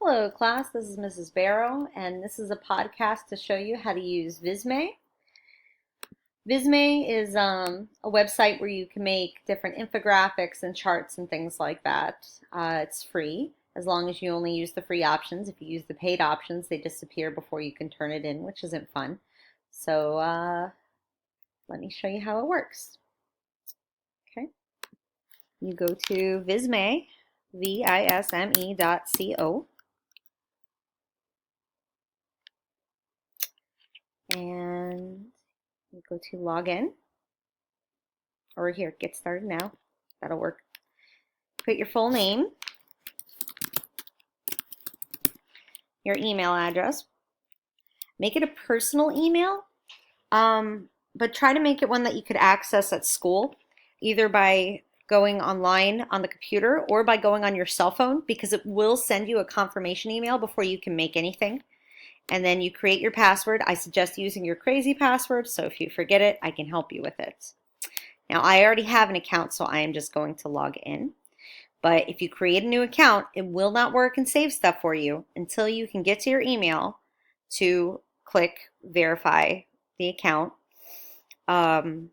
Hello, class. This is Mrs. Barrow, and this is a podcast to show you how to use Visme. Visme is a website where you can make different infographics and charts and things like that. It's free as long as you only use the free options. If you use the paid options, they disappear before you can turn it in, which isn't fun. So let me show you how it works. Okay, you go to Visme, visme.co. And you go to login, or here, get started now. That'll work. Put your full name, your email address. Make it a personal email, but try to make it one that you could access at school, either by going online on the computer or by going on your cell phone, because it will send you a confirmation email before you can make anything. And then you create your password. I suggest using your crazy password, so if you forget it, I can help you with it. Now, I already have an account, so I am just going to log in. But if you create a new account, it will not work and save stuff for you until you can get to your email to click verify the account. And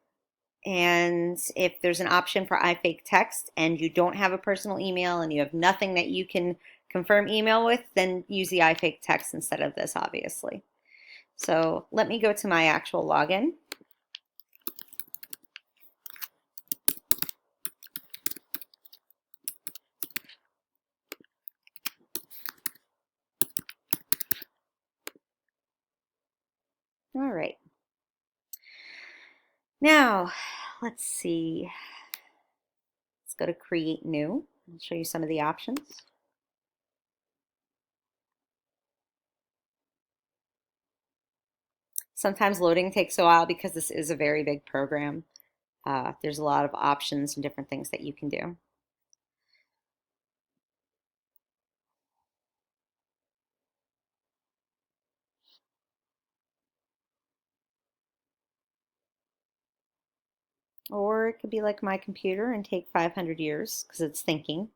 if there's an option for iFake text and you don't have a personal email and you have nothing that you can confirm email with, then use the iFake text instead of this, obviously. So let me go to my actual login. All right. Now, let's see. Let's go to create new. I'll show you some of the options. Sometimes loading takes a while because this is a very big program. There's a lot of options and different things that you can do. Or it could be like my computer and take 500 years because it's thinking.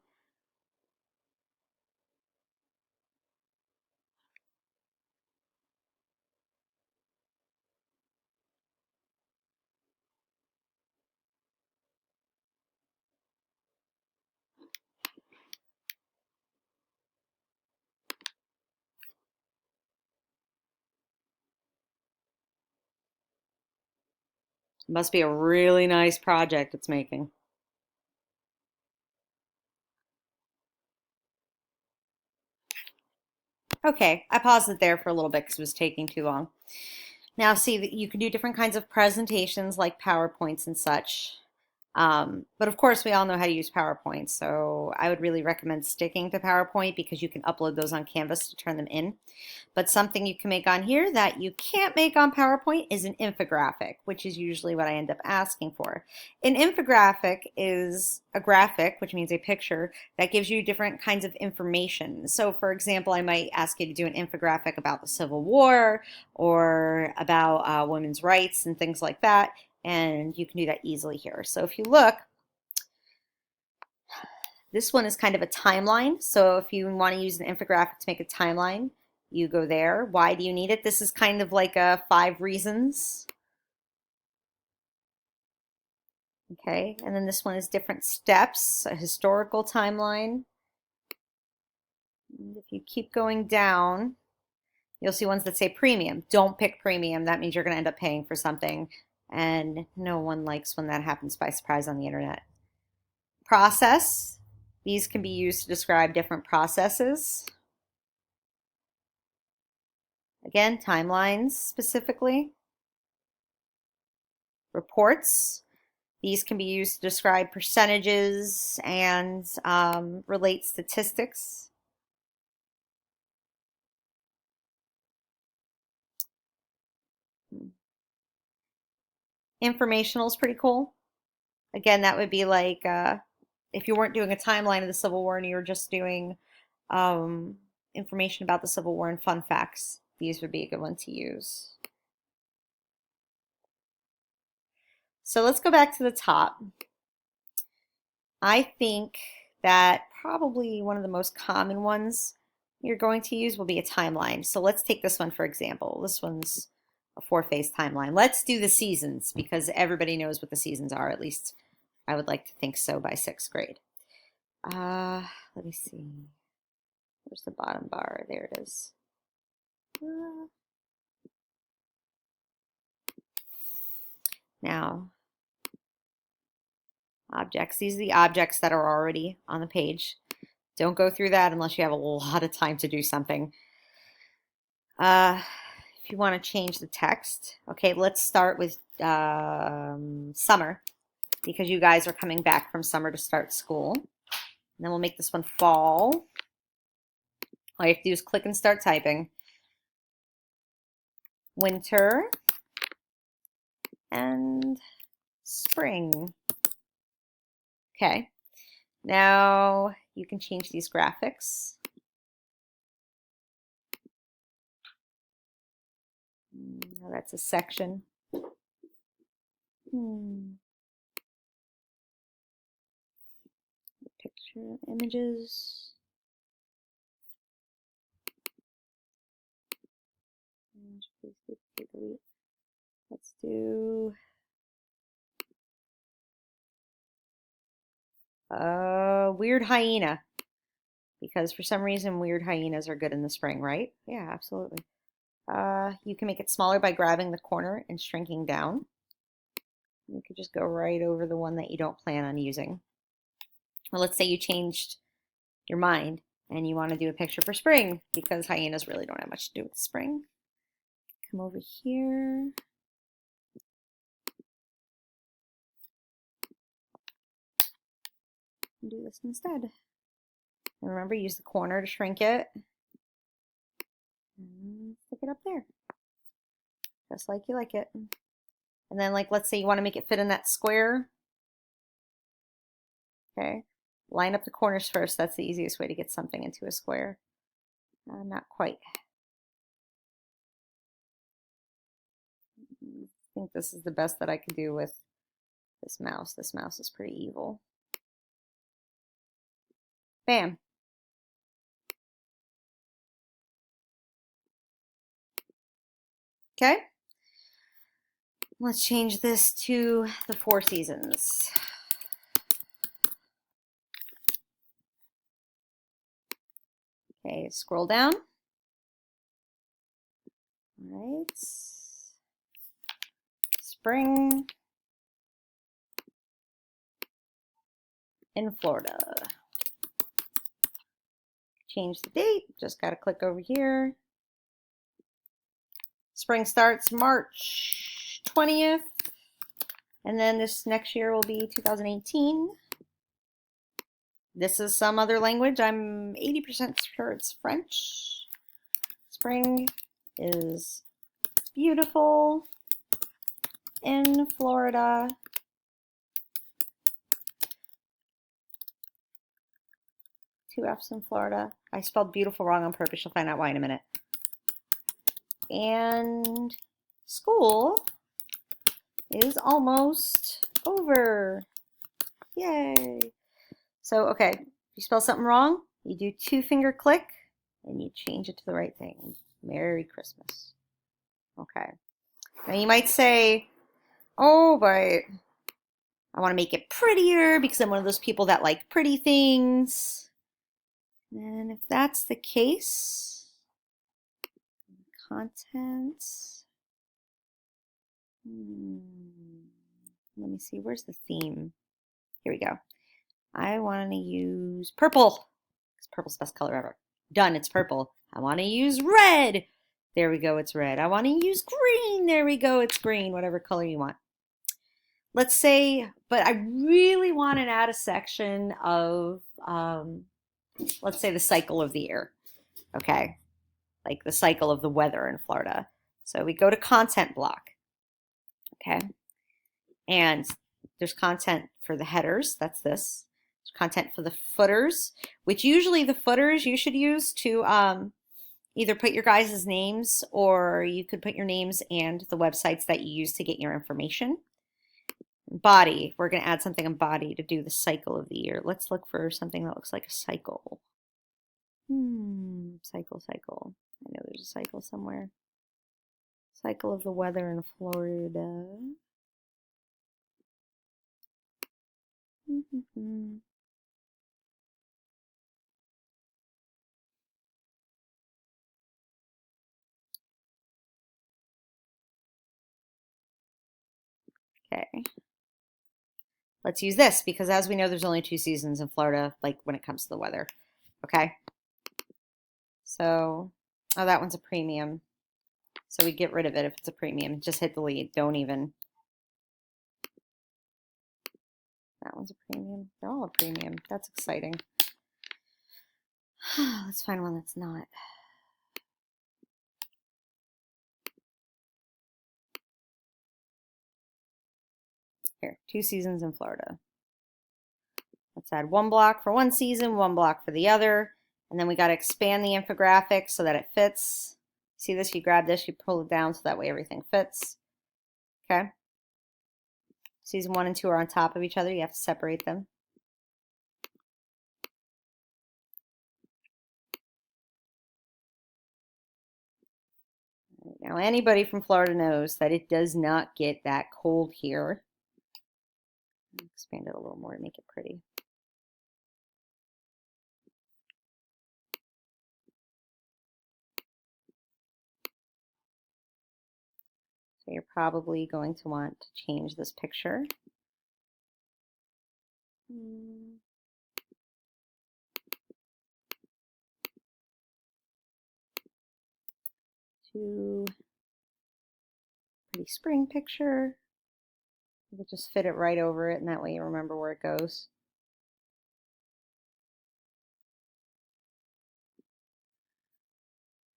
It must be a really nice project it's making. Okay, I paused it there for a little bit because it was taking too long. Now see that you can do different kinds of presentations like PowerPoints and such. But of course, we all know how to use PowerPoint, so I would really recommend sticking to PowerPoint because you can upload those on Canvas to turn them in. But something you can make on here that you can't make on PowerPoint is an infographic, which is usually what I end up asking for. An infographic is a graphic, which means a picture, that gives you different kinds of information. So for example, I might ask you to do an infographic about the Civil War or about women's rights and things like that. And you can do that easily here. So if you look, this one is kind of a timeline. So if you want to use an infographic to make a timeline, you go there. Why do you need it? This is kind of like a 5 reasons. Okay, and then this one is different steps, a historical timeline. And if you keep going down, you'll see ones that say premium. Don't pick premium. That means you're going to end up paying for something. And no one likes when that happens by surprise on the internet. Process. These can be used to describe different processes. Again, timelines specifically. Reports. These can be used to describe percentages and relate statistics. Informational is pretty cool. Again, that would be like if you weren't doing a timeline of the Civil War and you were just doing information about the Civil War and fun facts, these would be a good one to use. So let's go back to the top. I think that probably one of the most common ones you're going to use will be a timeline. So let's take this one for example. This one's a 4-phase timeline. Let's do the seasons because everybody knows what the seasons are. At least I would like to think so by 6th grade. Let me see. Where's the bottom bar? There it is. Now, objects. These are the objects that are already on the page. Don't go through that unless you have a lot of time to do something. If you want to change the text, okay, let's start with summer because you guys are coming back from summer to start school. And then we'll make this one fall. All you have to do is click and start typing. Winter and spring. Okay, now you can change these graphics. Now that's a section. Picture images. Let's do weird hyena because for some reason weird hyenas are good in the spring, right? Yeah, absolutely. You can make it smaller by grabbing the corner and shrinking down. You could just go right over the one that you don't plan on using. Well, let's say you changed your mind and you want to do a picture for spring because hyenas really don't have much to do with spring. Come over here. And do this instead. And remember, use the corner to shrink it. And stick it up there. Just like you like it. And then, like, let's say you want to make it fit in that square. Okay. Line up the corners first. That's the easiest way to get something into a square. Not quite. I think this is the best that I could do with this mouse. This mouse is pretty evil. Bam. Okay. Let's change this to the 4 seasons. Okay, scroll down. All right. Spring in Florida. Change the date. Just got to click over here. Spring starts March 20th. And then this next year will be 2018. This is some other language. I'm 80% sure it's French. Spring is beautiful in Florida. Two F's in Florida. I spelled beautiful wrong on purpose. You'll find out why in a minute. And school is almost over. Yay. So, okay, if you spell something wrong, you do 2-finger click and you change it to the right thing. Merry Christmas. Okay. Now you might say, oh, but I want to make it prettier because I'm one of those people that like pretty things. And if that's the case, content. Let me see, where's the theme? Here we go. I want to use purple. Because purple's the best color ever. Done, it's purple. I want to use red. There we go, it's red. I want to use green. There we go, it's green. Whatever color you want. Let's say, but I really want to add a section of, let's say the cycle of the year. Okay, like the cycle of the weather in Florida. So we go to content block. Okay, and there's content for the headers. That's this. There's content for the footers, which usually the footers you should use to either put your guys' names or you could put your names and the websites that you use to get your information. Body, we're going to add something in body to do the cycle of the year. Let's look for something that looks like a cycle. Cycle Cycle, cycle. I know there's a cycle somewhere. Cycle of the weather in Florida. Okay. Let's use this because as we know, there's only 2 seasons in Florida, like when it comes to the weather. Okay. So, oh, that one's a premium. So we get rid of it if it's a premium. Just hit delete. Don't even. That one's a premium. They're all a premium. That's exciting. Let's find one that's not. Here, 2 seasons in Florida. Let's add 1 block for 1 season, 1 block for the other. And then we got to expand the infographic so that it fits. See this? You grab this, you pull it down so that way everything fits. Okay. Season 1 and 2 are on top of each other. You have to separate them. Now, anybody from Florida knows that it does not get that cold here. Expand it a little more to make it pretty. So you're probably going to want to change this picture. To pretty spring picture. We'll just fit it right over it, and that way you remember where it goes.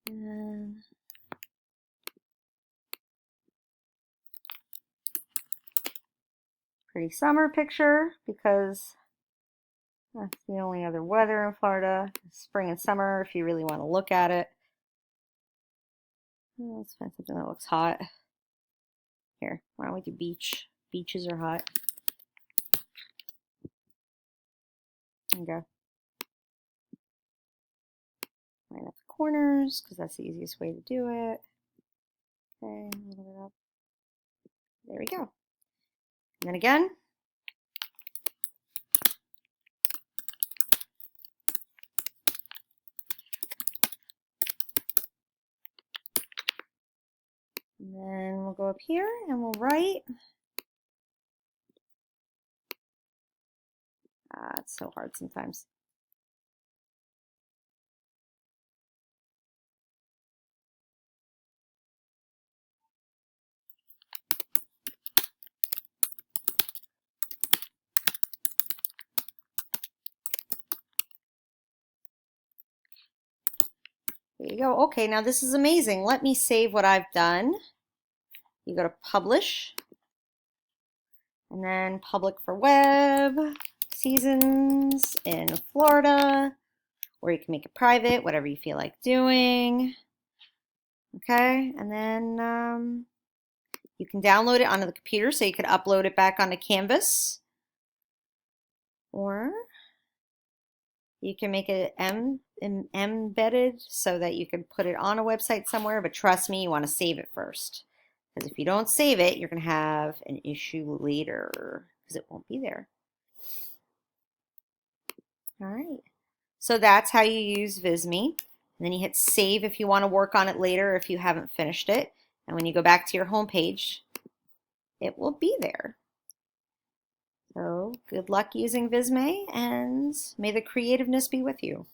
And pretty summer picture because that's the only other weather in Florida. Spring and summer if you really want to look at it. Let's find something that looks hot. Here, why don't we do beach? Beaches are hot. There you go. Line up the corners because that's the easiest way to do it. Okay, a little bit up. There we go. And then again. And then we'll go up here and we'll write. It's so hard sometimes. There you go. Okay, now this is amazing. Let me save what I've done. You go to publish, and then public for web, seasons in Florida, or you can make it private, whatever you feel like doing. Okay, and then you can download it onto the computer so you can upload it back onto Canvas, or you can make it embedded so that you can put it on a website somewhere, but trust me, you want to save it first. Because if you don't save it, you're going to have an issue later because it won't be there. All right. So that's how you use Visme. And then you hit save if you want to work on it later if you haven't finished it. And when you go back to your home page, it will be there. So good luck using Visme, and may the creativeness be with you.